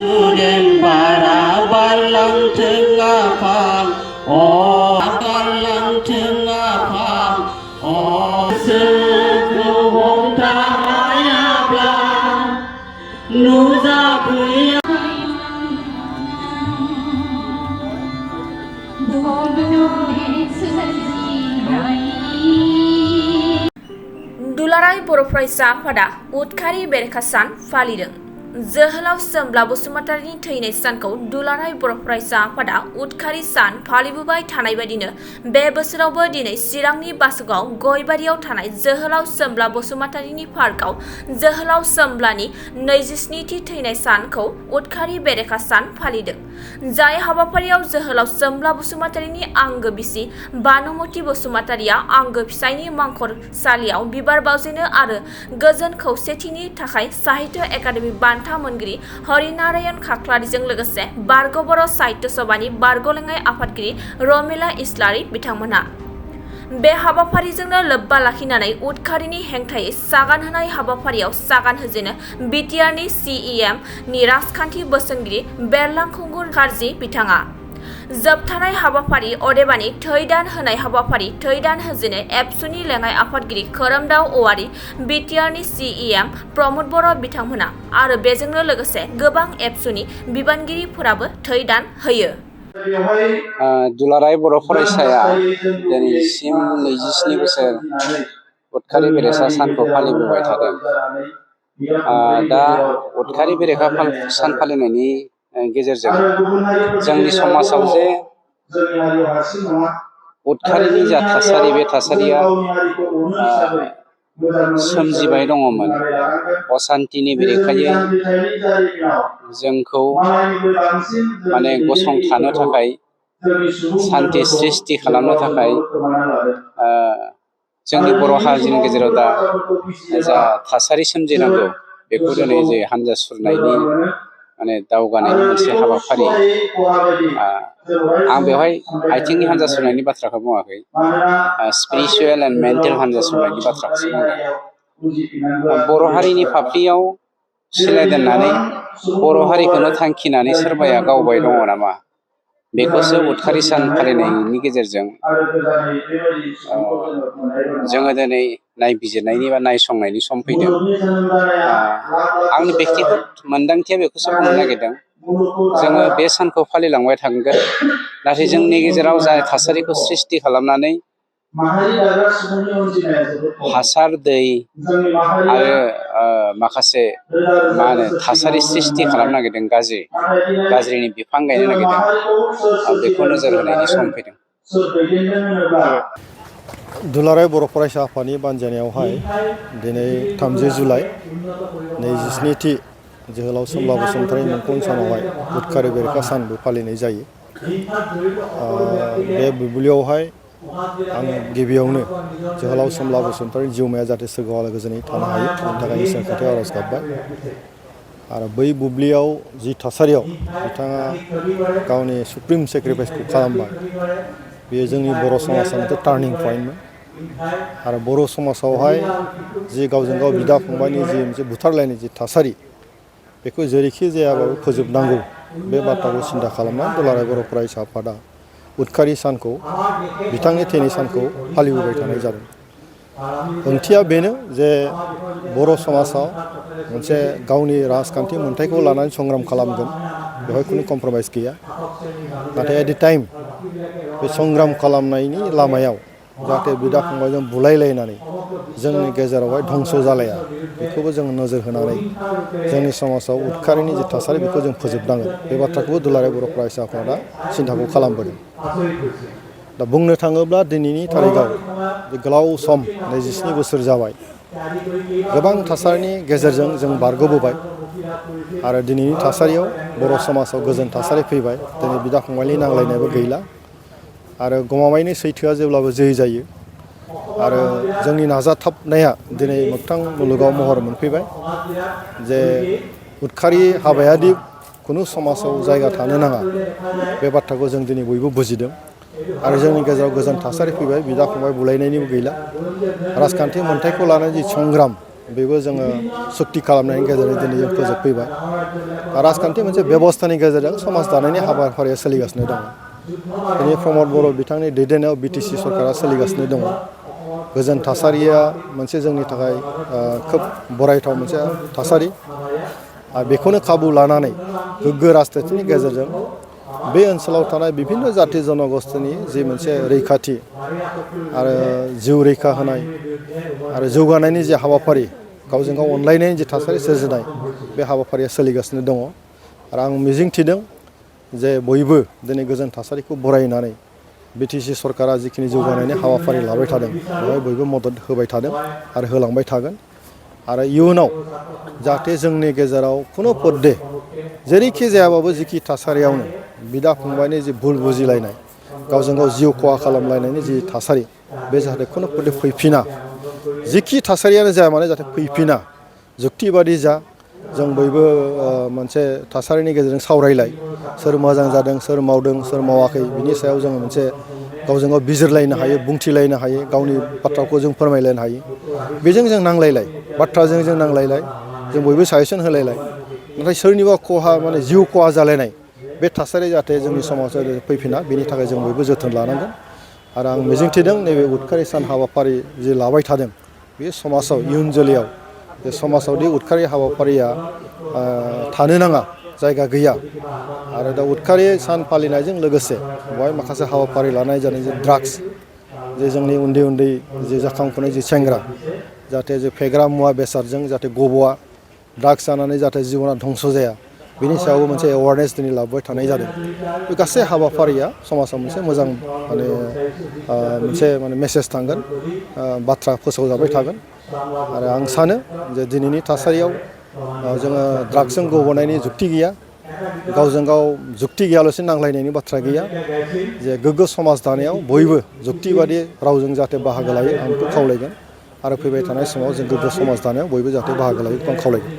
Student para balang tengah pam, oh balang tengah pam, oh sekeluhung tahaya belang, nuza puya. दुलाराय बर' फरायसा आफादा उदखारि बेरेखा सान फालिदों। जोहोलाव सोमब्ला बसुमतारीनि थैनाय सानखौ दुलाराय बर' फरायसा आफादा उदखारि सान फालिबोबाय थानाय बायदिनो बे बोसोरावबो दिनै चिरांनि बासुगाव गयबारियाव थानाय जोहोलाव सोमब्ला बसुमतारीनि पार्कआव जोहोलाव सोमब्लानि 27थि थैनाय सानखौ उदखारि बेरेखा सान फालिदों। जाय हाबाफारियाव जोहोलाव सोमब्ला बसुमतारीनि आंगो बिसि बानुमति बसुमतारीया आंगो फिसायनि मांखरसालियाव बिबार बावजेनो आरो गोजोन खौसेथिनि थाखाय साहित्य एकाडेमि बान्था मोनगिरि हरिनारायण खाख्लारिजों लोगोसे बारग' बर' साहित्य सभानि बारग'लेङाइ आफादगिरि रमिला इस्लारि बिथांमोनहा बे हाबाफारिजोंनो लोब्बा लाखिनानै उदखारिनि हेंथायै सागान होनाय हाबाफारियाव सागान होजेनो बिटिआरनि CEM नि राजखान्थि बोसोनगिरि बेरलांखुंगुर खारजि बिथाङा। जोबथानाय हाबाफारि अदेबानि थै दान होनाय हाबाफारि थै दान होजेनो एबसुनि लेङाइ आफादगिरि खोरोमदाव औवारि बिटिआरनि CEM प्रमद बर' बिथांमोना आरो बेजोंनो लोगोसे गोबां एबसुनि बिबानगिरिफोराबो थै दान होयो। दुलाराय बर' फरायसाया दिनैसिम 27 बोसोर उदखारि बेरेखा सानखौ फालिबोबाय थादों। दा उदखारि बेरेखा सान फालिनायनि गेजेरजों जोंनि समाजाव जे उदखारिनि जा थासारि बे थासारिया सोमजिबाय दङमोन। असान्तिनि बेरेखायै जोंखौ माने गसंथानो थाखाय सान्ति सृष्टि खालामनो थाखाय जोंनि बर' हारिनि गेजेराव दा जा थासारि सोमजिनांगौ बेखौ दिनै जे हान्जा सुरनायनि माने दावगानायनि मोनसे हाबाफारि आं बेवहाय आथिंनि हान्जा सुरनायनि बाथ्राखौ बुङाखै, स्पिरिचुवेल एन्ड मेन्टेल हान्जा सुरनायनि बाथ्राखौसो बुंदों। बर' हारिनि फाफ्लियाव सिलाय दोननानै बर' हारिखौनो थांखिनानै सोरबाया गावबाय दङ नामा, बेखौसो उदखारि सान फालिनायनि गेजेरजों जोङो दिनै नायबिजिरनायनि बा नायसंनायनि सम फैदों। आंनि बेक्तिगत मोन्दांथिया बेखौसो बुंनो नागिरदों, जोङो बे सानखौ फालिलांबाय थागोन, नाथाय जोंनि गेजेराव जाय थासारिखौ सृष्टि खालामनानै हासार दै आरो माखासे मा होनो थासारि सृष्टि खालामनो नागिरदों, गाज्रिनि बिफां गायनो नागिरदों, बेखौ नोजोर होनायनि सम फैदों। दुलाराय बर' फरायसा आफादनि बानजायनायावहाय दिनै 30 जुलाइ 27थि जोहोलाव सोमब्ला बसुमतारी मुंख्लं सानावहाय उदखारि बेरेखा सानबो फालिनाय जायो। बे बुब्लियावहाय आं गिबियावनो जोहोलाव सोमब्ला बसुमतारीनि जिउमाया जाहाथे सोरगोआव आलो गोजोनै थानो हायो बेनि थाखाय इसोरनि खाथियाव आर'ज गाबबाय। आरो बै बुब्लियाव जि थासारियाव बिथाङा गावनि सुप्रिम सेक्रिफाइसखौ खालामबाय, बेयो जोंनि बर' समाजनि मोनसे टार्निं पइन्टमोन। आरो बर' समाजावहाय जि गावजों गाव बिदा फंबायनि जि मोनसे बुथारलायनाय जि थासारि, बेखौ जेरैखि जायाबाबो फोजोबनांगौ बे बाथ्राखौ सिन्था खालामनानै दुलाराय बर' फरायसा आफादा उदखारि सानखौ, बिथांनि थैनाय सानखौ फालिबोबाय थानाय जादों। ओंथिया बेनो जे बर' समाजाव मोनसे गावनि राजखान्थि मोन्थायखौ लानानै संग्राम खालामगोन, बेवहाय खुनु कमप्रमाइज गैया। नाथाय एट दि टाइम बे संग्राम खालामनायनि लामायाव जाहाथे बिदा फंबायजों बुलायलायनानै जोंनि गेजेरावहाय धंस जालाया, बेखौबो जों नोजोर होनानै जोंनि समाजाव उदखारिनि जि थासारि बेखौ जों फोजोबनांगोन, बे बाथ्राखौबो दुलाराय बर' फरायसा आफादा सिन्थाखौ खालामबोदों। दा बुंनो थाङोब्ला दिनैनि थारिखआव गोलाव सम 27 बोसोर जाबाय, गोबां थासारिनि गेजेरजों जों बारग'बोबाय आरो दिनैनि थासारियाव बर' समाजाव गोजोन थासारि फैबाय। दिनै बिदा फंबायनि नांलायनायबो गैला आरो गमामायैनो सैथोआ जेब्लाबो जै जायो आरो जोंनि नाजाथाबनाया दिनै मोगथां मुलुगाव महर मोनफैबाय जे उदखारि हाबायादि खुनु समाजाव जायगा थानो नाङा, बे बाथ्राखौ जों दिनै बयबो बुजिदों आरो जोंनि गेजेराव गोजोन थासारि फैबाय। बिदा फंबाय बुलायनायनिबो गैला। राजखान्थि मोन्थायखौ लानानै जि संग्राम, बेबो जोङो सुक्ति खालामनायनि गेजेरजों दिनै जों फोजोबफैबाय। राजखान्थि मोनसे बेबस्थानि गेजेरजों समाज दानायनि हाबाफारिया सोलिगासिनो दङ। दिनै प्रमद बर' बिथांनि दैदेननायाव बिटिसि सरकारा सोलिगासिनो दङ। गोजोन थासारिया मोनसे जोंनि थाखाय खोब बरायथाव मोनसे थासारि। बेखौनो खाबु लानानै गोग्गो राजखान्थिनि गेजेरजों बे ओनसोलाव थानाय बिभिन्न जाति जनगोष्ठीनि जि मोनसे रैखाथि आरो जिउ रैखा होनाय आरो जौगानायनि जे हाबाफारि, गावजों गाव अनलायनायनि जे थासारि सोरजिनाय, बे हाबाफारिया सोलिगासिनो दङ। आरो आं मिजिंथिदों जे बयबो दिनै गोजोन थासारिखौ बरायनानै बिटिसि सरकारा जिखिनि जौगानायनि हाबाफारि लाबाय थादों बेवहाय बयबो मदद होबाय थादों आरो होलांबाय थागोन। आरो इयुनाव जाहाथे जोंनि गेजेराव खुनु पदे जेरैखि जायाबाबो जिखि थासारियावनो बिदा फंबायनि जि भुल बुजिलायनाय, गावजों गाव जिउ खहा खालामलायनायनि जि थासारि, बे जाहाथे खुनु पदे फैफिना। जिखि थासारियानो जाया मानो जाहाथे फैफिना। जुक्तिबादि जा, जों बयबो मोनसे थासारिनि गेजेरजों सावरायलाय, सोर मोजां जादों, सोर मावदों, सोर मावाखै, बिनि सायाव जोङो मोनसे गावजों गाव बिजिरलायनो हायो, बुंथिलायनो हायो, गावनि बाथ्राखौ जों फोरमायलायनो हायो। बेजों जों नांलायलाय, बाथ्राजों जों नांलायलाय, जों बयबो साजेसन होलायलाय। नाथाय सोरनिबा खहा माने जिउ खहा जालायनाय बे थासारि जाहाथे जोंनि समाजाव फैफिना, बेनि थाखाय जों बयबो जोथोन लानांगोन। आरो आं मिजिंथिदों नैबे उदखारि सान हाबाफारि जि लाबाय थादों, बे समाजाव इयुन जोलैयाव बे समाजावदि उदखारि हाबाफारिया थानो नाङा, जायगा गैया। आरो दा उदखारि सान फालिनायजों लोगोसे बेवहाय माखासे हाबाफारि लानाय जादों। जे ड्राग्स, जे जोंनि उन्दै उन्दै जे जाखांफुनाय जि सेंग्रा, जाहाथे जे फेग्रा मुवा बेसादजों जाहाथे गब'आ, ड्राग्स जानानै जाहाथे जिबना धंस' जाया, बिनि सायावबो मोनसे एवारनेस दिनै लाबोबाय थानाय जादों। बे गासै हाबाफारिया समाजाव मोनसे मोजां मोनसे मेसेज थांगोन, बाथ्रा फोसावजाबाय थागोन। आरो आं सानो जे दिनैनि थासारियाव जोङो ड्राग्सजों गब'नायनि जुक्ति गैया, गावजों गाव जुक्ति गैयालासे नांलायनायनि बाथ्रा गैया। जे गोग्गो समाज दानायाव बयबो जुक्तिबादि रावजों जाहाथे बाहागो लायो, आं बेखौ खावलायगोन। आरो फैबाय थानाय समाव जों गोग्गो समाज दानायाव बयबो जाहाथे बाहागो लायो, बेखौ आं खावलायगोन।